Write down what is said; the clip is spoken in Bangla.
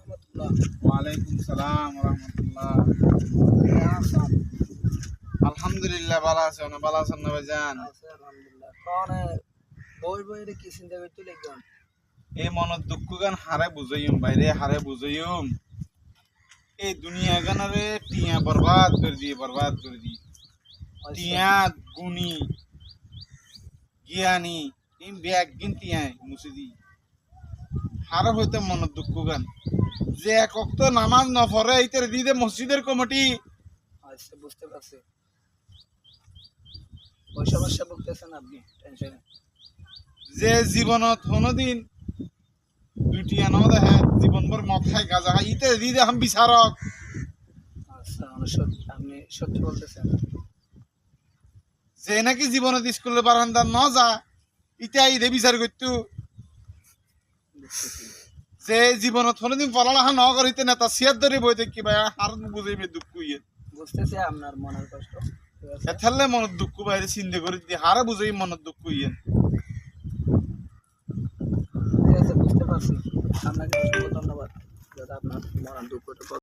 রহমতুল্লাহ। ওয়ালাইকুম সালাম রহমতুল্লাহ। আলহামদুলিল্লাহ ভালো আছেন? ভালো আছেন না ভাইজান? আলহামদুলিল্লাহ। কনে বই বই রে কি চিন্তা করতে লিখবেন? এই মনের দুঃখ গান হারে বুঝাইম বাইরে হারে বুঝাইম। এই দুনিয়া গানারে টিয়া বরবাদ করে দি টিয়া গুনি জ্ঞানী এই ব্যাগ গিন টিয়ায় মুছে দি হারে হইতে মনের দুঃখ গান যে এক ওয়াক্ত নামাজ না পড়ে এইটার দিদে মসজিদের কমিটি আচ্ছা, বুঝতে পারছি। ওই সমস্যা ভুগতেছেন আপনি, টেনশনে। যে জীবনত কোনোদিন দুইটি আনো দেখে জীবনভর মদ খাই গাঁজা খাই ইতে দিদে আমি বিচারক আচ্ছা, আপনি সত্যি বলতেছেন। যে নাকি জীবনত স্কুলের বারান্দা ন যা ইটা ইদে বিচার করতো বুঝতেছি। যে জীবনত কোনোদিন পড়ালেখা ন করিতে না তার সিয়ার ধরে বই দেখি ভাই হার বুঝাইবে দুঃখ ইয়ে বুঝতেছি আপনার মনের কষ্ট। ঠিক আছে, এথালে মনের দুঃখ বাইরে চিন্তা করে দিদি হারে বুঝাই মনের দুঃখ ইয়ে ঠিক আছে, বুঝতে পারছি। আপনাকে অসংখ্য ধন্যবাদ, যাতে আপনার মনের দুঃখটা